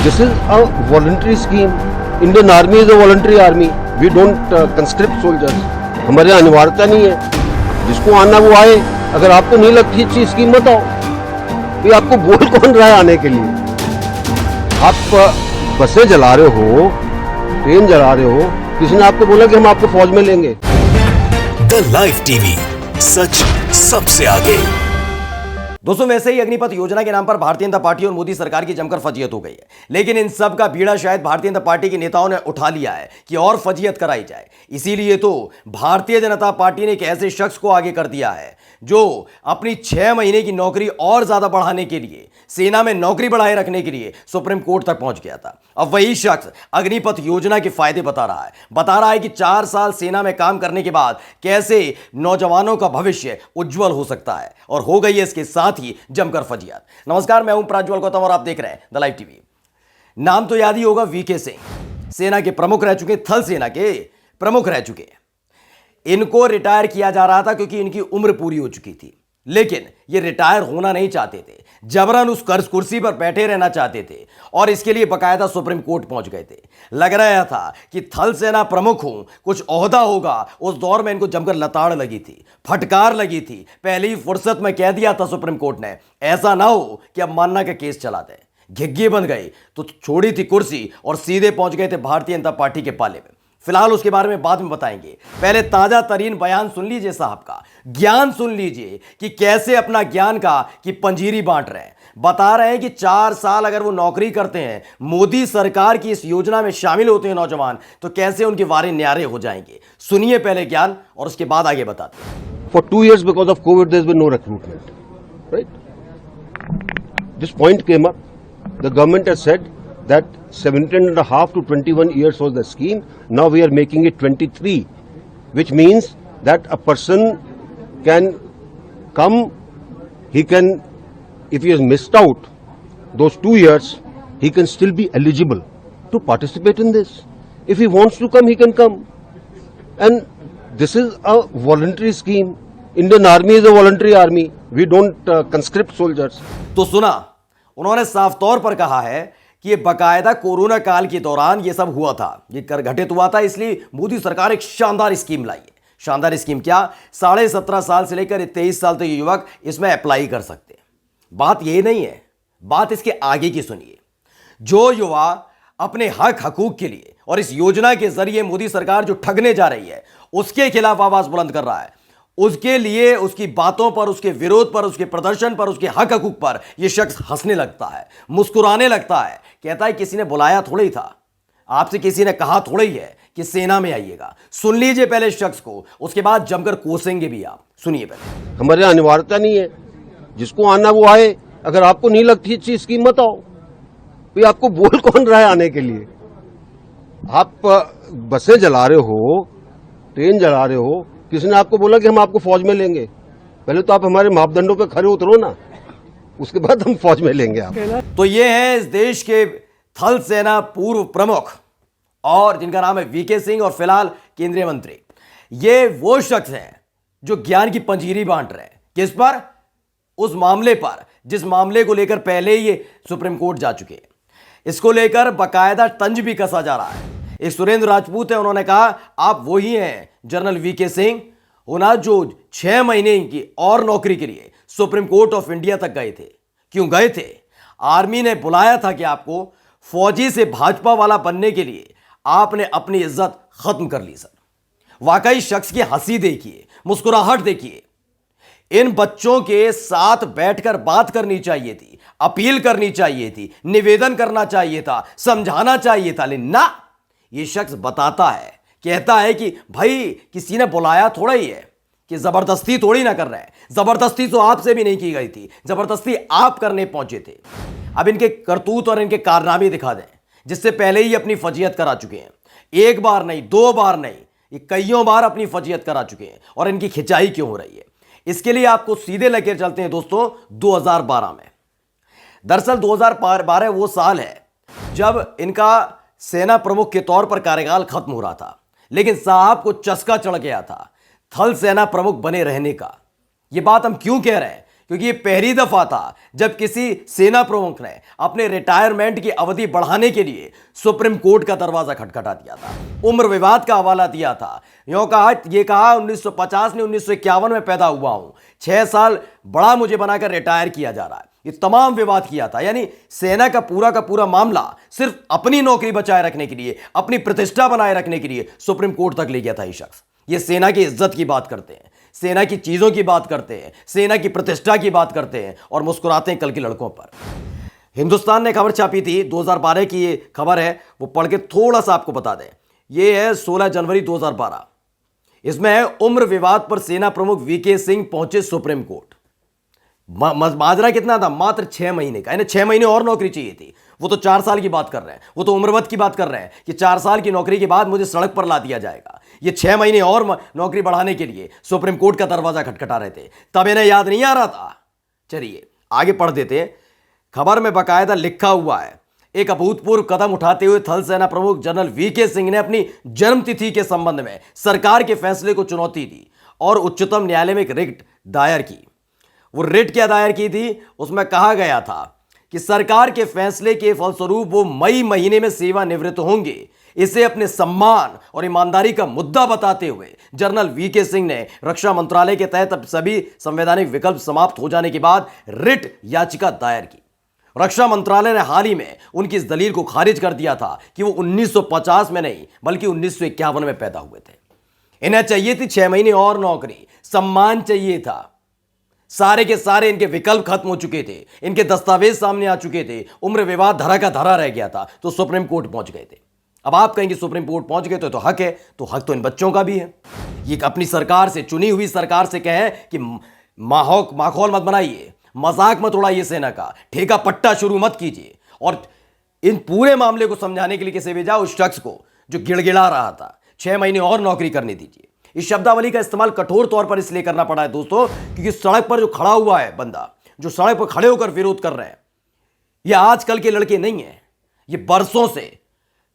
This is a voluntary scheme. Indian Army is a voluntary army. We don't conscript soldiers. हमारे यहाँ अनिवार्यता नहीं है, जिसको आना वो आए। अगर आपको नहीं लगती अच्छी स्कीम बताओ, ये आपको बोल कौन रहा है आने के लिए? आप बसें जला रहे हो, ट्रेन जला रहे हो, किसी ने आपको बोला कि हम आपको फौज में लेंगे? द लाइव टीवी, सच सबसे आगे। दोस्तों, वैसे ही अग्निपथ योजना के नाम पर भारतीय जनता पार्टी और मोदी सरकार की जमकर फजीयत हो गई है, लेकिन इन सब का बीड़ा शायद भारतीय जनता पार्टी के नेताओं ने उठा लिया है कि और फजीयत कराई जाए। इसीलिए तो भारतीय जनता पार्टी ने एक ऐसे शख्स को आगे कर दिया है जो अपनी 6 महीने की नौकरी और ज्यादा बढ़ाने के लिए, सेना में नौकरी बढ़ाए रखने के लिए सुप्रीम कोर्ट तक पहुंच गया था। अब वही शख्स अग्निपथ योजना के फायदे बता रहा है कि 4 साल सेना में काम करने के बाद कैसे नौजवानों का भविष्य उज्जवल हो सकता है, और हो गई है इसके साथ ही जमकर फजीयत। नमस्कार, मैं हूं प्रज्वल गौतम और आप देख रहे हैं द लाइव टीवी। नाम तो याद ही होगा, वीके सिंह सेना के प्रमुख रह चुके, थल सेना के प्रमुख रह चुके। इनको रिटायर किया जा रहा था क्योंकि इनकी उम्र पूरी हो चुकी थी, लेकिन ये रिटायर होना नहीं चाहते थे, जबरन उस कर्ज कुर्सी पर बैठे रहना चाहते थे और इसके लिए बकायदा सुप्रीम कोर्ट पहुंच गए थे। लग रहा था कि थल सेना प्रमुख हूं, कुछ ओहदा होगा। उस दौर में इनको जमकर लताड़ लगी थी, फटकार लगी थी। पहली ही फुर्सत में कह दिया था सुप्रीम कोर्ट ने, ऐसा ना हो कि अब मानना का केस चला दें। घिग्गी बन गई तो छोड़ी थी कुर्सी और सीधे पहुंच गए थे भारतीय जनता पार्टी के पाले में। फिलहाल उसके बारे में बाद में बताएंगे, पहले ताजा तरीन बयान सुन लीजिए साहब का, ज्ञान सुन लीजिए कि कैसे अपना ज्ञान का की पंजीरी बांट रहे हैं। बता रहे हैं कि 4 साल अगर वो नौकरी करते हैं, मोदी सरकार की इस योजना में शामिल होते हैं नौजवान, तो कैसे उनके वारे न्यारे हो जाएंगे। सुनिए पहले ज्ञान और उसके बाद आगे बताते हैं। For 2 years because of COVID there has been no recruitment, right? This point came up. The government has said that 17.5 to 21 years was the scheme. Now we are making it 23, which means that a person can come, he can, if he has missed out those 2 years, he can still be eligible to participate in this. If he wants to come, he can come. And this is a voluntary scheme. Indian Army is a voluntary army. We don't conscript soldiers. तो सुना, उन्होंने साफ तौर पर कहा है कि ये बकायदा कोरोना काल के दौरान ये सब हुआ था, ये कर घटित हुआ था, इसलिए मोदी सरकार एक शानदार स्कीम लाई है। शानदार स्कीम क्या? 17.5 साल से लेकर 23 साल तक ये युवक इसमें अप्लाई कर सकते हैं। बात ये नहीं है, बात इसके आगे की सुनिए। जो युवा अपने हक हकूक के लिए और इस योजना के जरिए मोदी सरकार जो ठगने जा रही है उसके खिलाफ आवाज बुलंद कर रहा है, उसके लिए, उसकी बातों पर, उसके विरोध पर, उसके प्रदर्शन पर, उसके हक हकूक पर यह शख्स हंसने लगता है, मुस्कुराने लगता है। कहता है किसी ने बुलाया थोड़ा ही था, आपसे किसी ने कहा थोड़ा ही है कि सेना में आइएगा। सुन लीजिए पहले इस शख्स को, उसके बाद जमकर कोसेंगे भी आप। सुनिए पहले। हमारे यहाँ अनिवार्यता नहीं है, जिसको आना वो आए। अगर आपको नहीं लगती अच्छी स्कीम बताओ, ये आपको बोल कौन रहा है आने के लिए? आप बसें जला रहे हो, ट्रेन जला रहे हो, किसी ने आपको बोला कि हम आपको फौज में लेंगे? पहले तो आप हमारे मापदंडों पे खड़े उतरो ना, उसके बाद हम फौज में लेंगे आप। तो ये है इस देश के थल सेना पूर्व प्रमुख और जिनका नाम है वीके सिंह और फिलहाल केंद्रीय मंत्री। ये वो शख्स हैं जो ज्ञान की पंजीरी बांट रहे हैं। किस पर? उस मामले पर जिस मामले को लेकर पहले ही ये सुप्रीम कोर्ट जा चुके हैं। इसको लेकर बकायदा तंज भी कसा जा रहा है। एक सुरेंद्र राजपूत है, उन्होंने कहा आप वही हैं जनरल वीके सिंह होना जो 6 महीने की और नौकरी के लिए सुप्रीम कोर्ट ऑफ इंडिया तक गए थे। क्यों गए थे? आर्मी ने बुलाया था कि आपको फौजी से भाजपा वाला बनने के लिए आपने अपनी इज्जत खत्म कर ली। सर वाकई शख्स की हंसी देखिए, मुस्कुराहट देखिए। इन बच्चों के साथ बैठकर बात करनी चाहिए थी, अपील करनी चाहिए थी, निवेदन करना चाहिए था, समझाना चाहिए था, लेकिन ना, ये शख्स बताता है, कहता है कि भाई किसी ने बुलाया थोड़ा ही है, कि जबरदस्ती थोड़ी ना कर रहे हैं। जबरदस्ती तो आपसे भी नहीं की गई थी, जबरदस्ती आप करने पहुंचे थे। अब इनके करतूत और इनके कारनामे दिखा दें, जिससे पहले ही अपनी फजीयत करा चुके हैं। एक बार नहीं, 2 बार नहीं, ये कईयों बार अपनी फजीयत करा चुके हैं। और इनकी खिंचाई क्यों हो रही है, इसके लिए आपको सीधे लेकर चलते हैं दोस्तों 2012 में। दरअसल 2012 वो साल है जब इनका सेना प्रमुख के तौर पर कार्यकाल खत्म हो रहा था, लेकिन साहब को चस्का चढ़ गया था थल सेना प्रमुख बने रहने का। यह बात हम क्यों कह रहे हैं? क्योंकि ये पहली दफा था जब किसी सेना प्रमुख ने अपने रिटायरमेंट की अवधि बढ़ाने के लिए सुप्रीम कोर्ट का दरवाजा खटखटा दिया था, उम्र विवाद का हवाला दिया था। ये कहा 1950 ने 1951 में पैदा हुआ हूं, 6 साल बड़ा मुझे बनाकर रिटायर किया जा रहा है। ये तमाम विवाद किया था। यानी सेना का पूरा मामला सिर्फ अपनी नौकरी बचाए रखने के लिए, अपनी प्रतिष्ठा बनाए रखने के लिए सुप्रीम कोर्ट तक ले गया था ये शख्स। ये सेना की इज्जत की बात करते हैं, सेना की चीजों की बात करते हैं, सेना की प्रतिष्ठा की बात करते हैं और मुस्कुराते हैं कल के लड़कों पर। हिंदुस्तान ने खबर छापी थी, 2012 की ये खबर है, वो पढ़ के थोड़ा सा आपको बता दें। ये है 16 जनवरी 2012। इसमें है उम्र विवाद पर सेना प्रमुख वीके सिंह पहुंचे सुप्रीम कोर्ट। माजरा कितना था? मात्र 6 महीने का। यानी 6 महीने और नौकरी चाहिए थी। वो तो 4 साल की बात कर रहे हैं, वो तो उम्रवत की बात कर रहे हैं कि 4 साल की नौकरी के बाद मुझे सड़क पर ला दिया जाएगा। ये 6 महीने और नौकरी बढ़ाने के लिए सुप्रीम कोर्ट का दरवाजा खटखटा रहे थे, तब इन्हें याद नहीं आ रहा था। चलिए आगे पढ़ देते हैं। खबर में बाकायदा लिखा हुआ है, एक अभूतपूर्व कदम उठाते हुए थल सेना प्रमुख जनरल वीके सिंह ने अपनी जन्मतिथि के संबंध में सरकार के फैसले को चुनौती दी और उच्चतम न्यायालय में एक रिट दायर की। वो रिट क्या दायर की थी? उसमें कहा गया था कि सरकार के फैसले के फलस्वरूप वो मई महीने में सेवानिवृत्त होंगे। इसे अपने सम्मान और ईमानदारी का मुद्दा बताते हुए जनरल वीके सिंह ने रक्षा मंत्रालय के तहत सभी संवैधानिक विकल्प समाप्त हो जाने के बाद रिट याचिका दायर की। रक्षा मंत्रालय ने हाल ही में उनकी इस दलील को खारिज कर दिया था कि वो 1950 में नहीं बल्कि 1951 में पैदा हुए थे। इन्हें चाहिए थी 6 महीने और नौकरी, सम्मान चाहिए था। सारे के सारे इनके विकल्प खत्म हो चुके थे, इनके दस्तावेज सामने आ चुके थे, उम्र विवाद धरा का धरा रह गया था, तो सुप्रीम कोर्ट पहुंच गए थे। अब आप कहेंगे सुप्रीम कोर्ट पहुंच गए तो हक है, तो हक तो इन बच्चों का भी है। ये अपनी सरकार से, चुनी हुई सरकार से कहे कि माहौल मत बनाइए, मजाक मत उड़ाइए, सेना का ठेका पट्टा शुरू मत कीजिए। और इन पूरे मामले को समझाने के लिए किसे भेजा? उस शख्स को जो गिड़गिड़ा रहा था, 6 महीने और नौकरी करने दीजिए। इस शब्दावली का इस्तेमाल कठोर तौर पर इसलिए करना पड़ा है दोस्तों, क्योंकि सड़क पर जो खड़ा हुआ है बंदा, जो सड़क पर खड़े होकर विरोध कर रहे हैं, ये आजकल के लड़के नहीं हैं। ये बरसों से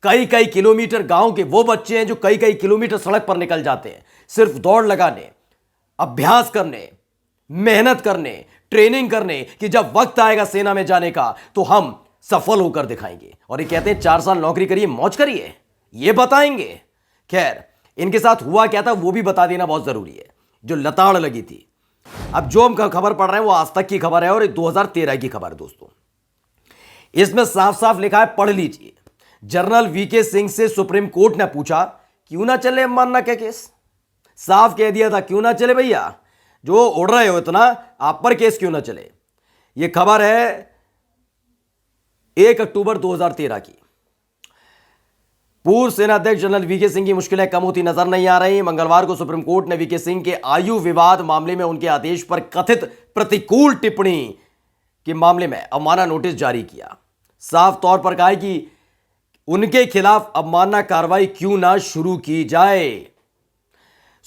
कई किलोमीटर, गांव के वो बच्चे हैं जो कई किलोमीटर सड़क पर निकल जाते हैं सिर्फ दौड़ लगाने, अभ्यास करने, मेहनत करने, ट्रेनिंग करने कि जब वक्त आएगा सेना में जाने का तो हम सफल होकर दिखाएंगे। और ये कहते हैं 4 साल नौकरी करिए, मौज करिए, ये बताएंगे। खैर, इनके साथ हुआ क्या था वो भी बता देना बहुत जरूरी है, जो लताड़ लगी थी। अब जो हम खबर पढ़ रहे हैं वो आज तक की खबर है और 2013 की खबर है दोस्तों। इसमें साफ साफ लिखा है, पढ़ लीजिए। जनरल वीके सिंह से सुप्रीम कोर्ट ने पूछा क्यों ना चले अम्बाना का केस। साफ कह दिया था क्यों ना चले भैया, जो उड़ रहे हो इतना, आप पर केस क्यों ना चले। यह खबर है 1 अक्टूबर 2013 की। पूर्व सेनाध्यक्ष जनरल वीके सिंह की मुश्किलें कम होती नजर नहीं आ रही। मंगलवार को सुप्रीम कोर्ट ने वीके सिंह के आयु विवाद मामले में उनके आदेश पर कथित प्रतिकूल टिप्पणी के मामले में अवमानना नोटिस जारी किया। साफ तौर पर कहा कि उनके खिलाफ अवमानना कार्रवाई क्यों ना शुरू की जाए।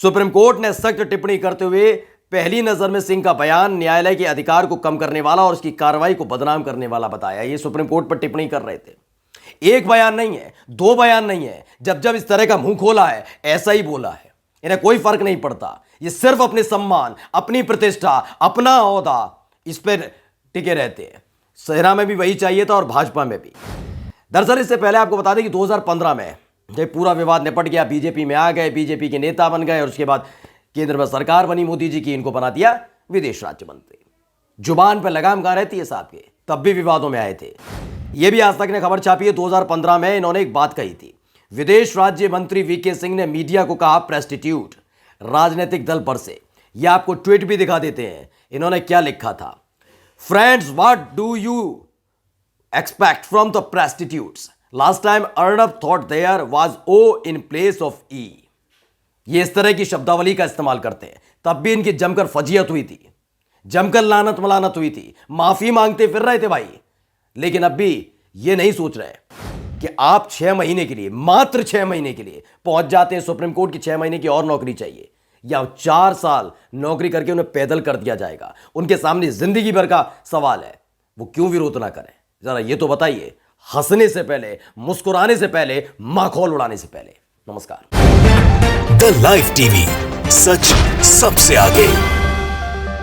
सुप्रीम कोर्ट ने सख्त टिप्पणी करते हुए पहली नजर में सिंह का बयान न्यायालय के अधिकार को कम करने वाला और उसकी कार्रवाई को बदनाम करने वाला बताया। ये सुप्रीम कोर्ट पर टिप्पणी कर रहे थे। एक बयान नहीं है, 2 बयान नहीं है, जब इस तरह का मुंह खोला है ऐसा ही बोला है। इन्हें कोई फर्क नहीं पड़ता, ये सिर्फ अपने सम्मान, अपनी प्रतिष्ठा, अपना ओहदा, इस पर टिके रहते हैं। सेना में भी वही चाहिए था और भाजपा में भी। दरअसल इससे पहले आपको बता दें कि 2015 में जब पूरा विवाद निपट गया, बीजेपी में आ गए, बीजेपी के नेता बन गए और उसके बाद केंद्र में सरकार बनी मोदी जी की, इनको बना दिया विदेश राज्य मंत्री। जुबान पर लगाम कहां रहती है साहब के, तब भी विवादों में आए थे। यह भी आज तक ने खबर छापी है, 2015 में इन्होंने एक बात कही थी। विदेश राज्य मंत्री वीके सिंह ने मीडिया को कहा प्रेस्टिट्यूट राजनीतिक दल पर से। यह आपको ट्वीट भी दिखा देते हैं, इन्होंने क्या लिखा था। Friends, what do you expect from the presstitutes? Last time Arnab thought there was O in place of E. ये इस तरह की शब्दावली का इस्तेमाल करते हैं। तब भी इनकी जमकर फजीयत हुई थी, जमकर लानत मलानत हुई थी, माफी मांगते फिर रहे थे भाई। लेकिन अब भी ये नहीं सोच रहे कि आप 6 महीने के लिए, मात्र 6 महीने के लिए पहुंच जाते हैं सुप्रीम कोर्ट की 6 महीने की और नौकरी चाहिए, या 4 साल नौकरी करके उन्हें पैदल कर दिया जाएगा। उनके सामने जिंदगी भर का सवाल है, वो क्यों विरोध ना करें? जरा ये तो बताइए, हंसने से पहले, मुस्कुराने से पहले, माखौल उड़ाने से पहले। नमस्कार। द लाइव टीवी, सच सबसे आगे।